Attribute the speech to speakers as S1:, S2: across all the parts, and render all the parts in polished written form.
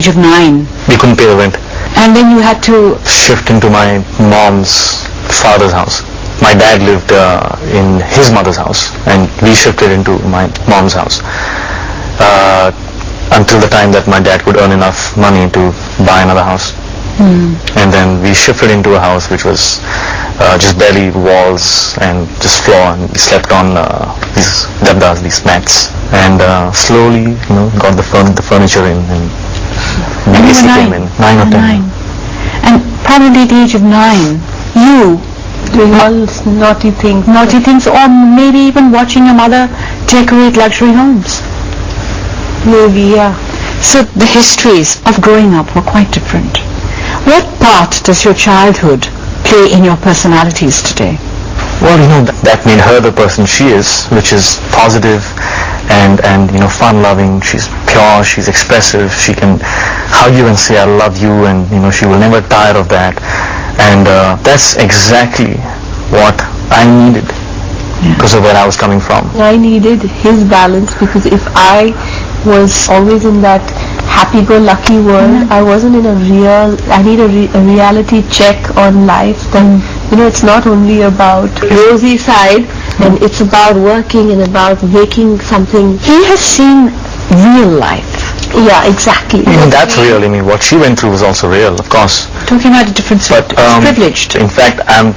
S1: Age of 9.
S2: We couldn't pay the rent.
S1: And then you had to
S2: Shift into my mom's father's house. My dad lived in his mother's house, and we shifted into my mom's house until the time that my dad could earn enough money to buy another house. And then we shifted into a house which was just barely walls and just floor, and we slept on these dabdas, these mats, and slowly, got the furniture in, and
S1: And you
S2: AC
S1: were
S2: came in, 9 or 10.
S1: And probably at the age of 9, you
S3: doing all naughty things,
S1: or maybe even watching your mother decorate luxury homes.
S3: maybe, yeah.
S1: So the histories of growing up were quite different. What part does your childhood play in your personalities today?
S2: Well, that made her the person she is, which is positive and fun-loving. She's pure, she's expressive, she can hug you and say I love you, and she will never tire of that. And that's exactly what I needed because of where I was coming from.
S3: I needed his balance, because if I was always in that happy-go-lucky world, I wasn't in I need a reality check on life, that it's not only about rosy side, and it's about working and about making something.
S1: He has seen real life.
S3: Yeah, exactly.
S2: That's real. What she went through was also real, of course.
S1: Talking about a different side,
S2: But
S1: privileged.
S2: in fact, I'm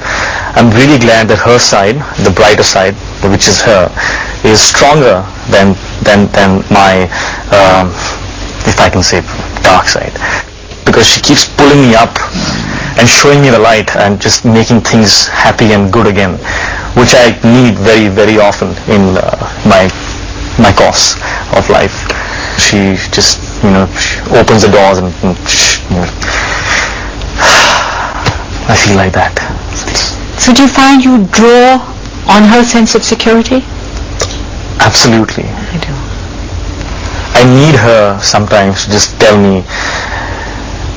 S2: really glad that her side, the brighter side, which is her, is stronger than my, if I can say, dark side, because she keeps pulling me up and showing me the light and just making things happy and good again, which I need very, very often in my course of life. She just, she opens the doors and I feel like that.
S1: So do you find you draw on her sense of security?
S2: Absolutely.
S1: I do.
S2: I need her sometimes to just tell me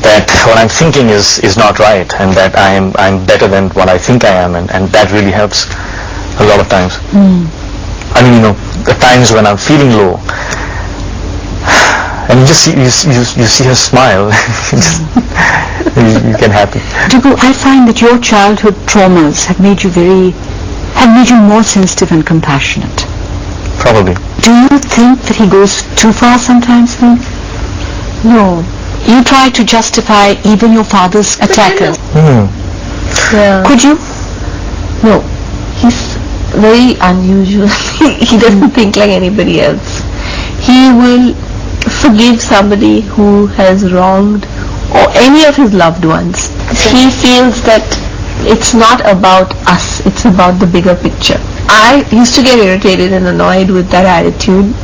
S2: that what I'm thinking is not right, and that I'm better than what I think I am, and that really helps a lot of times. The times when I'm feeling low, and you see her smile, you get happy.
S1: Dugu, I find that your childhood traumas have made you more sensitive and compassionate.
S2: Probably.
S1: Do you think that he goes too far sometimes then?
S3: No.
S1: You try to justify even your father's attackers.
S3: Yeah.
S1: Could you?
S3: No. He's very unusual. He doesn't think like anybody else. He will forgive somebody who has wronged or any of his loved ones. He feels that it's not about us, it's about the bigger picture. I used to get irritated and annoyed with that attitude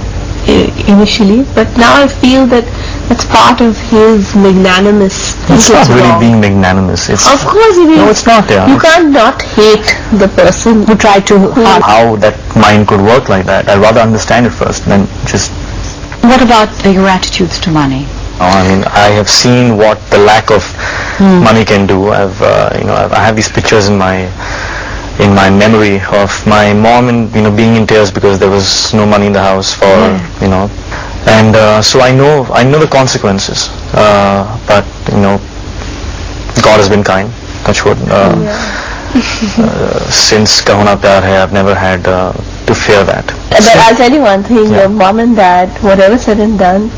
S3: initially, but now I feel that that's part of his magnanimous.
S2: It's not really being magnanimous.
S3: Of course it is.
S2: No, it's not. Yeah.
S3: You can't not hate the person
S1: who tried to harm.
S2: How that mind could work like that. I'd rather understand it first than just.
S1: What about your attitudes to money?
S2: I have seen what the lack of money can do. I have these pictures in my memory of my mom and being in tears because there was no money in the house for and so I know the consequences. But God has been kind. Touch wood. Since Kahuna Pyar Hai, I've never had to fear that.
S3: But I'll tell you one thing, your mom and dad, whatever said and done,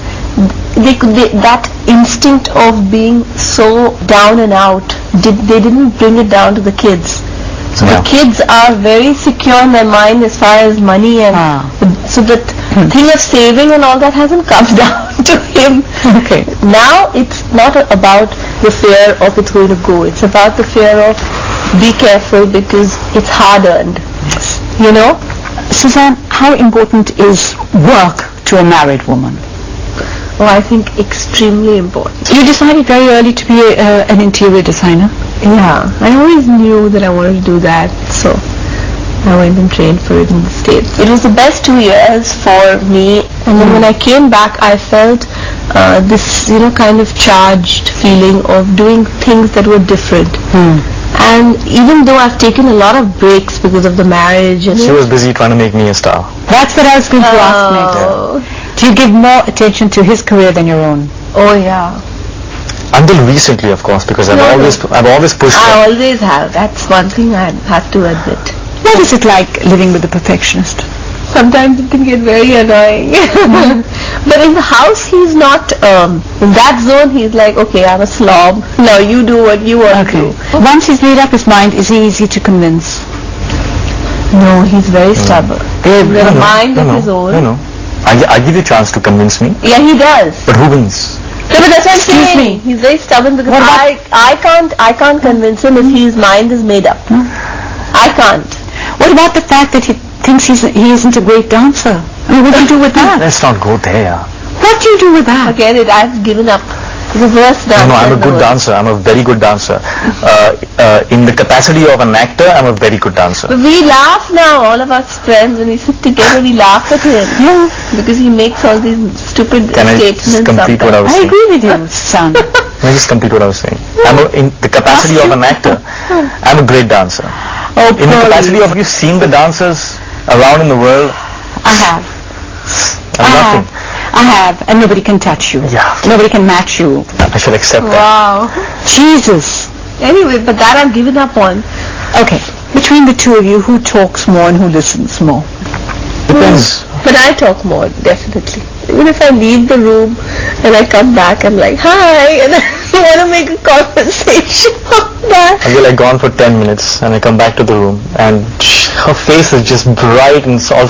S3: that instinct of being so down and out, they didn't bring it down to the kids. So the kids are very secure in their mind as far as money, and so the thing of saving and all that hasn't come down to him.
S1: Okay.
S3: Now it's not about the fear of it's going to go. It's about the fear of be careful because it's hard earned.
S1: Suzanne, how important is work to a married woman?
S3: Oh, I think extremely important.
S1: You decided very early to be an interior designer?
S3: Yeah, I always knew that I wanted to do that, so I went and trained for it in the States. It was the best 2 years for me, and then when I came back, I felt this, kind of charged feeling of doing things that were different. And even though I've taken a lot of breaks because of the marriage, and
S2: she was busy trying to make me a star.
S1: That's what I was going to ask next. Do you give more attention to his career than your own?
S3: Oh yeah.
S2: Until recently, of course, because I've always pushed
S3: I
S2: her.
S3: always have. That's one thing I have to admit.
S1: What is it like living with a perfectionist?
S3: Sometimes it can get very annoying. But in the house, he's not, in that zone, he's like, okay, I'm a slob. Now you do what you want to do.
S1: Once he's made up his mind, is he easy to convince?
S3: No, he's very stubborn. With a mind of his own.
S2: No. I give you a chance to convince me,
S3: Yeah, he does.
S2: but who wins?
S3: No, but that's what I'm
S1: Excuse
S3: saying.
S1: me.
S3: He's very stubborn because I can't convince him if his mind is made up. I can't.
S1: What about the fact that he thinks he isn't a great dancer? I mean, what do you do with that?
S2: Let's not go there.
S1: What do you do with that?
S3: Forget it. I've given up. He's the worst dancer.
S2: No, I'm a
S3: in the
S2: good
S3: world.
S2: dancer. I'm a very good dancer. In the capacity of an actor, I'm a very good dancer.
S3: But we laugh now, all of us friends, when we sit together, we laugh at him.
S1: Yeah,
S3: Because he makes all these stupid
S2: Can I
S3: statements
S2: just complete what I was
S1: I
S2: saying?
S1: agree with you, son.
S2: Can I just complete what I was saying? In the capacity of an actor, I'm a great dancer.
S1: Oh,
S2: In the capacity
S1: Pearlie.
S2: of you seeing the dancers around in the world,
S1: I have.
S2: I'm nothing.
S1: I have, and nobody can touch you.
S2: Yeah.
S1: Nobody can match you.
S2: I should accept that.
S3: Wow.
S1: Jesus.
S3: Anyway, but that I've given up on.
S1: Okay, between the two of you, who talks more and who listens more?
S2: Depends.
S3: But I talk more, definitely. Even if I leave the room and I come back, I'm like, hi, and I want to make a conversation on that.
S2: I get like gone for 10 minutes and I come back to the room and her face is just bright and all